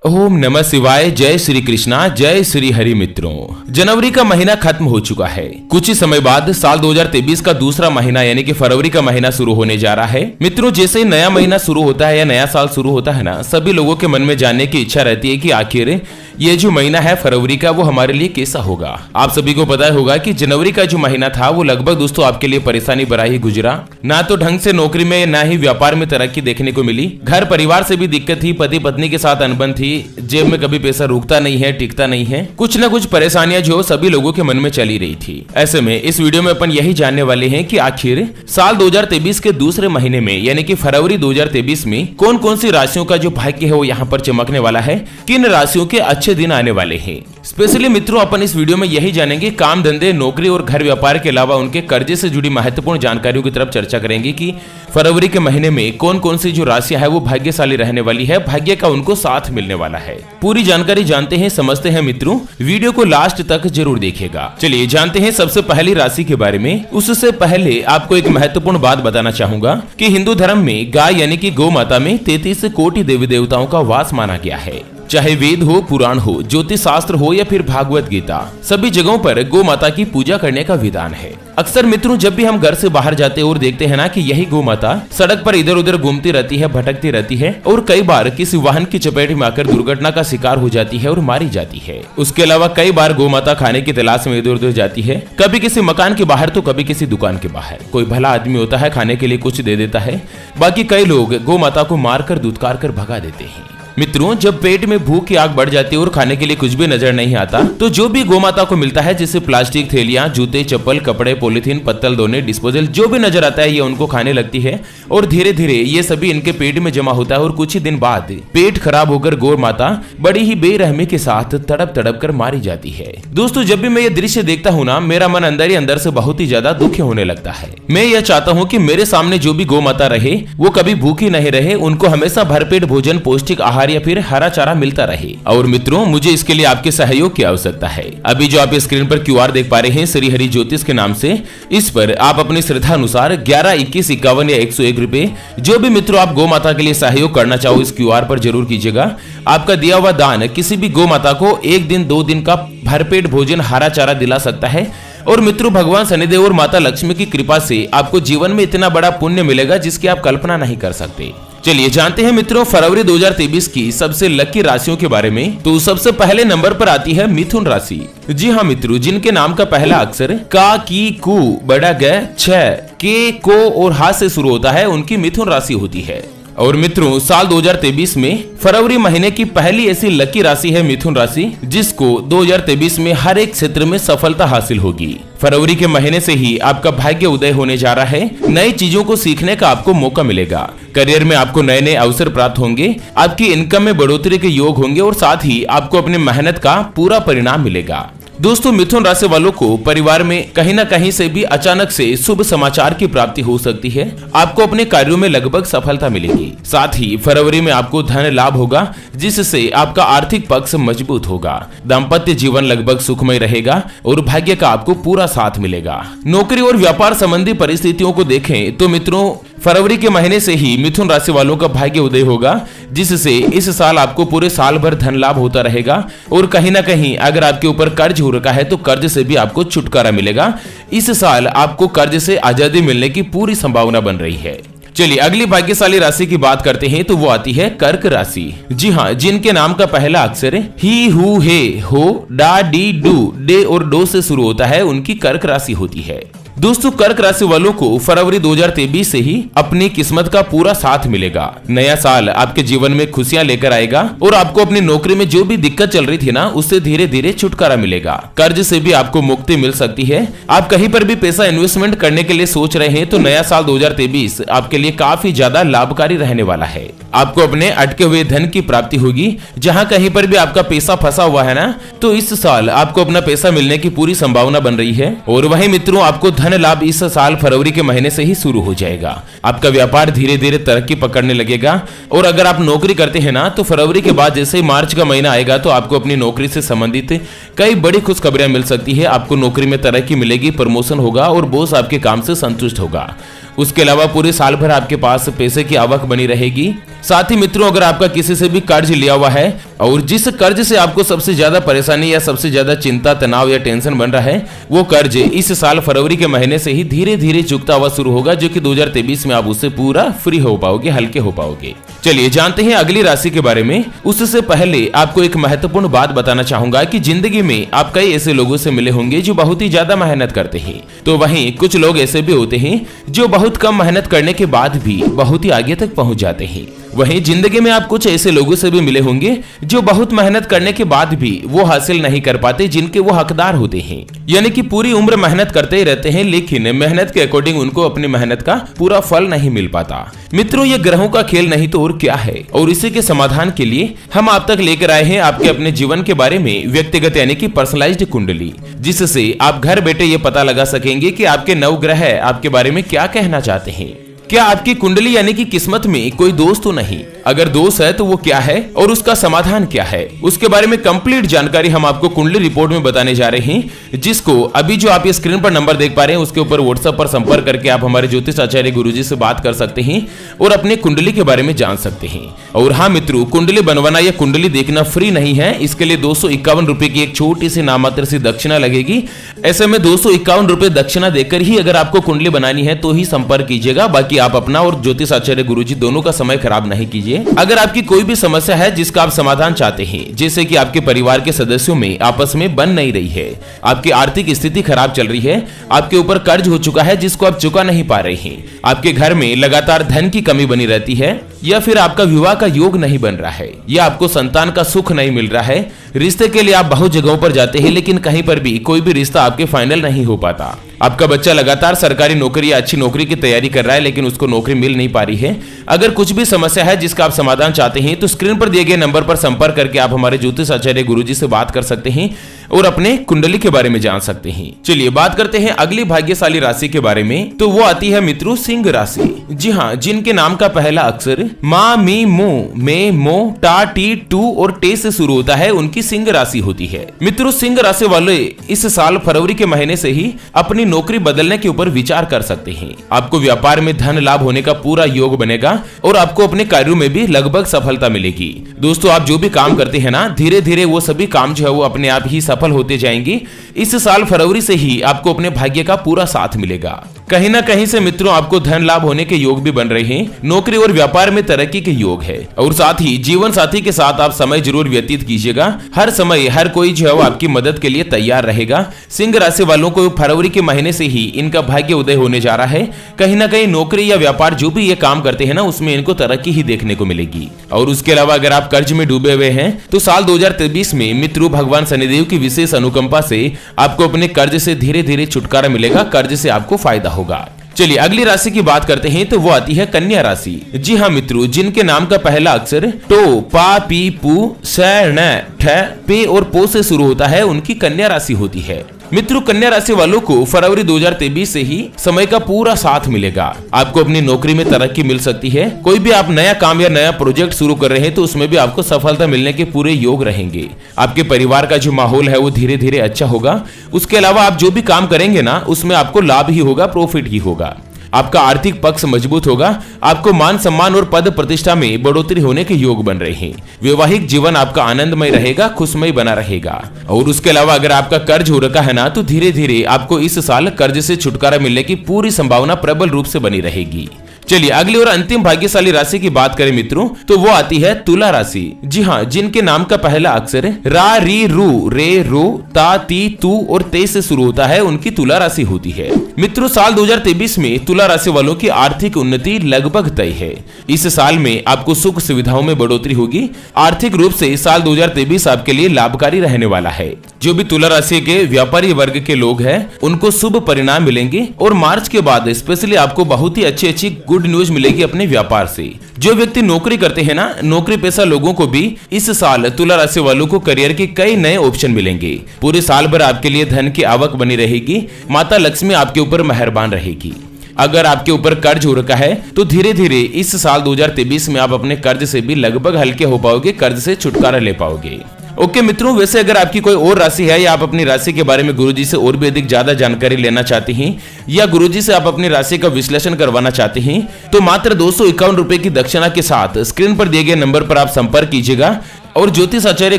ओम नमः शिवाय। जय श्री कृष्णा, जय श्री हरि। मित्रों, जनवरी का महीना खत्म हो चुका है। कुछ ही समय बाद साल 2023 का दूसरा महीना यानी कि फरवरी का महीना शुरू होने जा रहा है। मित्रों, जैसे ही नया महीना शुरू होता है या नया साल शुरू होता है ना, सभी लोगों के मन में जानने की इच्छा रहती है कि आखिर ये जो महीना है फरवरी का, वो हमारे लिए कैसा होगा। आप सभी को पता होगा कि जनवरी का जो महीना था वो लगभग दोस्तों आपके लिए परेशानी भरा ही गुजरा। ना तो ढंग से नौकरी में, ना ही व्यापार में तरक्की देखने को मिली। घर परिवार से भी दिक्कत थी, पति पत्नी के साथ अनबन थी, जेब में कभी पैसा रुकता नहीं है, टिकता नहीं है। कुछ ना कुछ परेशानियां जो सभी लोगों के मन में चली रही थी। ऐसे में इस वीडियो में अपन यही जानने वाले हैं कि आखिर साल 2023 के दूसरे महीने में यानी कि फरवरी 2023 में कौन कौन सी राशियों का जो भाग्य है वो यहाँ पर चमकने वाला है, किन राशियों के अच्छे दिन आने वाले हैं। स्पेशली मित्रों, अपन इस वीडियो में यही जानेंगे काम धंधे, नौकरी और घर व्यापार के अलावा उनके कर्जे से जुड़ी महत्वपूर्ण जानकारियों की तरफ चर्चा करेंगे कि फरवरी के महीने में कौन कौन सी जो राशियां है वो भाग्यशाली रहने वाली है, भाग्य का उनको साथ मिलने वाला है। पूरी जानकारी जानते हैं, समझते हैं। मित्रों, वीडियो को लास्ट तक जरूर देखिएगा। चलिए जानते हैं सबसे पहली राशि के बारे में। उससे पहले आपको एक महत्वपूर्ण बात बताना चाहूंगा कि हिंदू धर्म में गाय यानी कि गौ माता में 33 कोटि देवी देवताओं का वास माना गया है। चाहे वेद हो, पुराण हो, ज्योतिष शास्त्र हो या फिर भागवत गीता, सभी जगहों पर गौ माता की पूजा करने का विधान है। अक्सर मित्रों, जब भी हम घर से बाहर जाते हैं और देखते हैं ना कि यही गौ माता सड़क पर इधर उधर घूमती रहती है, भटकती रहती है और कई बार किसी वाहन की चपेट में आकर दुर्घटना का शिकार हो जाती है और मारी जाती है। उसके अलावा कई बार गौ माता खाने की तलाश में इधर उधर जाती है, कभी किसी मकान के बाहर तो कभी किसी दुकान के बाहर। कोई भला आदमी होता है, खाने के लिए कुछ दे देता है, बाकी कई लोग गौ माता को मारकर दुत्कार कर भगा देते हैं। मित्रों, जब पेट में भूख की आग बढ़ जाती है और खाने के लिए कुछ भी नजर नहीं आता, तो जो भी गौ माता को मिलता है, जैसे प्लास्टिक थैलियां, जूते, चप्पल, कपड़े, पॉलिथीन, पत्तल, दोने, डिस्पोजल, जो भी नजर आता है ये उनको खाने लगती है और धीरे धीरे ये सभी इनके पेट में जमा होता है और कुछ ही दिन बाद पेट खराब होकर गौ माता बड़ी ही बेरहमी के साथ तड़प तड़प कर मारी जाती है। दोस्तों, जब भी मैं ये दृश्य देखता हूँ ना, मेरा मन अंदर ही अंदर से बहुत ही ज्यादा दुखी होने लगता है। मैं यह चाहता हूँ कि मेरे सामने जो भी गौ माता रहे वो कभी भूखी नहीं रहे, उनको हमेशा भरपेट भोजन, पौष्टिक आहार या फिर हरा चारा मिलता रहे। और मित्रों, मुझे इसके लिए आपके सहयोग की आवश्यकता है। अभी जो आप स्क्रीन पर QR देख पा रहे हैं श्री हरि ज्योतिष के नाम से, इस पर आप अपनी श्रद्धा अनुसार 11, 21, 51 या 101 रुपए जो भी मित्रों आप गौ माता के लिए सहयोग करना चाहो इस QR पर जरूर कीजिएगा। आपका दिया हुआ दान किसी भी गौ माता को 1 दिन 2 दिन का भरपेट भोजन, हरा चारा दिला सकता है। और मित्रों, भगवान शनिदेव और माता लक्ष्मी की कृपा से आपको जीवन में इतना बड़ा पुण्य मिलेगा जिसकी आप कल्पना नहीं कर सकते। चलिए जानते हैं मित्रों फरवरी 2023 की सबसे लकी राशियों के बारे में। तो सबसे पहले नंबर पर आती है मिथुन राशि। जी हाँ मित्रों, जिनके नाम का पहला अक्षर का, की, कु, बड़ा ग, छ, के, को और हा से शुरू होता है, उनकी मिथुन राशि होती है। और मित्रों, साल 2023 में फरवरी महीने की पहली ऐसी लकी राशि है मिथुन राशि, जिसको 2023 में हर एक क्षेत्र में सफलता हासिल होगी। फरवरी के महीने से ही आपका भाग्य उदय होने जा रहा है। नई चीजों को सीखने का आपको मौका मिलेगा। करियर में आपको नए नए अवसर प्राप्त होंगे, आपकी इनकम में बढ़ोतरी के योग होंगे और साथ ही आपको अपनी मेहनत का पूरा परिणाम मिलेगा। दोस्तों, मिथुन राशि वालों को परिवार में कहीं ना कहीं से भी अचानक से शुभ समाचार की प्राप्ति हो सकती है। आपको अपने कार्यों में लगभग सफलता मिलेगी। साथ ही फरवरी में आपको धन लाभ होगा, जिससे आपका आर्थिक पक्ष मजबूत होगा। दाम्पत्य जीवन लगभग सुखमय रहेगा और भाग्य का आपको पूरा साथ मिलेगा। नौकरी और व्यापार संबंधी परिस्थितियों को देखें तो मित्रों, फरवरी के महीने से ही मिथुन राशि वालों का भाग्य उदय होगा, जिससे इस साल आपको पूरे साल भर धन लाभ होता रहेगा। और कहीं ना कहीं अगर आपके ऊपर कर्ज हो रखा है तो कर्ज से भी आपको छुटकारा मिलेगा। इस साल आपको कर्ज से आजादी मिलने की पूरी संभावना बन रही है। चलिए अगली भाग्यशाली राशि की बात करते हैं, तो वो आती है कर्क राशि। जी हाँ, जिनके नाम का पहला अक्षर ही, हु, हे, हो, डा, डी, डू, डे और डो से शुरू होता है, उनकी कर्क राशि होती है। दोस्तों, कर्क राशि वालों को फरवरी 2023 से ही अपनी किस्मत का पूरा साथ मिलेगा। नया साल आपके जीवन में खुशियां लेकर आएगा और आपको अपनी नौकरी में जो भी दिक्कत चल रही थी ना, उससे धीरे धीरे छुटकारा मिलेगा। कर्ज से भी आपको मुक्ति मिल सकती है। आप कहीं पर भी पैसा इन्वेस्टमेंट करने के लिए सोच रहे हैं तो नया साल 2023 आपके लिए काफी ज्यादा लाभकारी रहने वाला है। आपको अपने अटके हुए धन की प्राप्ति होगी। जहां कहीं पर भी आपका पैसा फंसा हुआ है ना, तो इस साल आपको अपना पैसा मिलने की पूरी संभावना बन रही है। और वहीं मित्रों, आपको धन लाभ इस साल फरवरी के महीने से ही शुरू हो जाएगा। आपका व्यापार धीरे धीरे तरक्की पकड़ने लगेगा। और अगर आप नौकरी करते हैं ना, तो फरवरी के बाद जैसे ही मार्च का महीना आएगा तो आपको अपनी नौकरी से संबंधित कई बड़ी खुशखबरियां मिल सकती है। आपको नौकरी में तरक्की मिलेगी, प्रमोशन होगा और बॉस आपके काम से संतुष्ट होगा। उसके अलावा पूरे साल भर आपके पास पैसे की आवक बनी रहेगी। साथ ही मित्रों, अगर आपका किसी से भी कर्ज लिया हुआ है और जिस कर्ज से आपको सबसे ज्यादा परेशानी या सबसे ज्यादा चिंता, तनाव या टेंशन बन रहा है, वो कर्ज इस साल फरवरी के महीने से ही धीरे धीरे चुकता हुआ शुरू होगा, जो कि 2023 में आप उससे पूरा फ्री हो पाओगे, हल्के हो पाओगे। चलिए जानते हैं अगली राशि के बारे में। उससे पहले आपको एक महत्वपूर्ण बात बताना चाहूंगा कि जिंदगी में आप कई ऐसे लोगों से मिले होंगे जो बहुत ही ज्यादा मेहनत करते हैं, तो वहीं कुछ लोग ऐसे भी होते हैं जो बहुत कम मेहनत करने के बाद भी बहुत ही आगे तक पहुंच जाते हैं। वहीं जिंदगी में आप कुछ ऐसे लोगों से भी मिले होंगे जो बहुत मेहनत करने के बाद भी वो हासिल नहीं कर पाते जिनके वो हकदार होते हैं, यानी कि पूरी उम्र मेहनत करते ही रहते हैं, लेकिन मेहनत के अकॉर्डिंग उनको अपनी मेहनत का पूरा फल नहीं मिल पाता। मित्रों, ये ग्रहों का खेल नहीं तो और क्या है, और इसी के समाधान के लिए हम आप तक लेकर आए हैं आपके अपने जीवन के बारे में व्यक्तिगत यानी कि पर्सनलाइज्ड कुंडली, जिससे आप घर बैठे ये पता लगा सकेंगे कि आपके नवग्रह आपके बारे में क्या कहना चाहते हैं। क्या आपकी कुंडली यानी कि किस्मत में कोई दोष तो नहीं? अगर दोष है तो वो क्या है और उसका समाधान क्या है, उसके बारे में कंप्लीट जानकारी हम आपको कुंडली रिपोर्ट में बताने जा रहे हैं, जिसको अभी जो आप ये स्क्रीन पर नंबर देख पा रहे हैं उसके ऊपर व्हाट्सएप पर संपर्क करके आप हमारे ज्योतिष आचार्य गुरुजी से बात कर सकते हैं और अपने कुंडली के बारे में जान सकते हैं। और हाँ मित्रों, कुंडली बनवाना या कुंडली देखना फ्री नहीं है, इसके लिए 251 रुपए की एक छोटी सी नामात्र सी दक्षिणा लगेगी। ऐसे में 251 रुपए दक्षिणा देकर ही अगर आपको कुंडली बनानी है तो ही संपर्क कीजिएगा, बाकी आप अपना और ज्योतिष आचार्य गुरुजी दोनों का समय खराब नहीं कीजिए। अगर आपकी कोई भी समस्या है जिसका आप समाधान चाहते हैं, जैसे कि आपके परिवार के सदस्यों में आपस में बन नहीं रही है, आपकी आर्थिक स्थिति खराब चल रही है, आपके ऊपर कर्ज हो चुका है जिसको आप चुका नहीं पा रहे हैं, आपके घर में लगातार धन की कमी बनी रहती है, या फिर आपका विवाह का योग नहीं बन रहा है, या आपको संतान का सुख नहीं मिल रहा है, रिश्ते के लिए आप बहुत जगहों पर जाते हैं लेकिन कहीं पर भी कोई भी रिश्ता आपके फाइनल नहीं हो पाता, आपका बच्चा लगातार सरकारी नौकरी या अच्छी नौकरी की तैयारी कर रहा है लेकिन उसको नौकरी मिल नहीं पा रही है, अगर कुछ भी समस्या है जिसका आप समाधान चाहते हैं तो स्क्रीन पर दिए गए नंबर पर संपर्क करके आप हमारे ज्योतिष आचार्य गुरुजी से बात कर सकते हैं और अपने कुंडली के बारे में जान सकते हैं। चलिए बात करते हैं अगली भाग्यशाली राशि के बारे में, तो वो आती है मित्रों सिंह राशि। जी हाँ, जिनके नाम का पहला अक्षर मा, मी, मो, मे, मो, टा, टी, टू और टे से शुरू होता है, उनकी सिंह राशि होती है। मित्रों, सिंह राशि वाले इस साल फरवरी के महीने से ही अपनी नौकरी बदलने के ऊपर विचार कर सकते हैं। आपको व्यापार में धन लाभ होने का पूरा योग बनेगा और आपको अपने कार्यों में भी लगभग सफलता मिलेगी। दोस्तों, आप जो भी काम करते हैं ना, धीरे धीरे वो सभी काम जो है वो अपने आप ही सफल होते जाएंगे। इस साल फरवरी से ही आपको अपने भाग्य का पूरा साथ मिलेगा। कहीं ना कहीं से मित्रों आपको धन लाभ होने के योग भी बन रहे हैं, नौकरी और व्यापार में तरक्की के योग है, और साथ ही जीवन साथी के साथ आप समय जरूर व्यतीत कीजिएगा। हर समय हर कोई जो है वो आपकी मदद के लिए तैयार रहेगा। सिंह राशि वालों को फरवरी के महीने से ही इनका भाग्य उदय होने जा रहा है। कहीं ना कहीं नौकरी या व्यापार जो भी ये काम करते हैं ना, उसमें इनको तरक्की ही देखने को मिलेगी। और उसके अलावा अगर आप कर्ज में डूबे हुए हैं तो साल 2023 में मित्रों भगवान शनिदेव की विशेष अनुकंपा से आपको अपने कर्ज से धीरे धीरे छुटकारा मिलेगा, कर्ज से आपको फायदा होगा। चलिए अगली राशि की बात करते हैं, तो वो आती है कन्या राशि। जी हाँ मित्रों, जिनके नाम का पहला अक्षर टो, पा, पी, पू, स, न, ठ, पे और पो से शुरू होता है, उनकी कन्या राशि होती है। मित्रों, कन्या राशि वालों को फरवरी 2023 से ही समय का पूरा साथ मिलेगा। आपको अपनी नौकरी में तरक्की मिल सकती है। कोई भी आप नया काम या नया प्रोजेक्ट शुरू कर रहे हैं तो उसमें भी आपको सफलता मिलने के पूरे योग रहेंगे। आपके परिवार का जो माहौल है वो धीरे धीरे अच्छा होगा। उसके अलावा आप जो भी काम करेंगे ना, उसमें आपको लाभ ही होगा, प्रॉफिट ही होगा। आपका आर्थिक पक्ष मजबूत होगा। आपको मान सम्मान और पद प्रतिष्ठा में बढ़ोतरी होने के योग बन रहे हैं। वैवाहिक जीवन आपका आनंदमय रहेगा, खुशमय बना रहेगा। और उसके अलावा अगर आपका कर्ज हो रखा है ना, तो धीरे धीरे आपको इस साल कर्ज से छुटकारा मिलने की पूरी संभावना प्रबल रूप से बनी रहेगी। चलिए अगली और अंतिम भाग्यशाली राशि की बात करें मित्रों, तो वो आती है तुला राशि। जी हाँ, जिनके नाम का पहला अक्षर रा, री, रू, रे, रो, ता, ती, तू और ते से शुरू होता है, उनकी तुला राशि होती है। मित्रों, साल 2023 में तुला राशि वालों की आर्थिक उन्नति लगभग तय है। इस साल में आपको सुख सुविधाओं में बढ़ोतरी होगी। आर्थिक रूप से साल 2023 आपके लिए लाभकारी रहने वाला है। जो भी तुला राशि के व्यापारी वर्ग के लोग हैं, उनको शुभ परिणाम मिलेंगे और मार्च के बाद स्पेशली आपको बहुत ही अच्छी गुड न्यूज मिलेगी अपने व्यापार से। जो व्यक्ति नौकरी करते हैं ना, नौकरी पेशा लोगों को भी इस साल तुला राशि वालों को करियर के कई नए ऑप्शन मिलेंगे। पूरे साल भर आपके लिए धन की आवक बनी रहेगी। माता लक्ष्मी आपके ऊपर मेहरबान रहेगी। अगर आपके ऊपर कर्ज हो रखा है तो धीरे धीरे इस साल 2023 में आप अपने कर्ज से भी लगभग हल्के हो पाओगे, कर्ज से छुटकारा ले पाओगे। ओके मित्रों, वैसे अगर आपकी कोई और राशि है या आप अपनी राशि के बारे में गुरुजी से और भी अधिक ज्यादा जानकारी लेना चाहते हैं या गुरुजी से आप अपनी राशि का विश्लेषण करवाना चाहते हैं, तो मात्र 251 रुपए की दक्षिणा के साथ स्क्रीन पर दिए गए नंबर पर आप संपर्क कीजिएगा और ज्योतिष आचार्य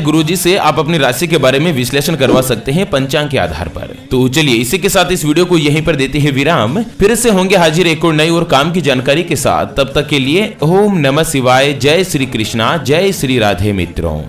गुरुजी से आप अपनी राशि के बारे में विश्लेषण करवा सकते हैं पंचांग के आधार पर। तो चलिए इसी के साथ इस वीडियो को यहीं पर देते हैं विराम, फिर से होंगे हाजिर एक और नई और काम की जानकारी के साथ। तब तक के लिए ओम नमः शिवाय, जय श्री कृष्णा, जय श्री राधे मित्रों।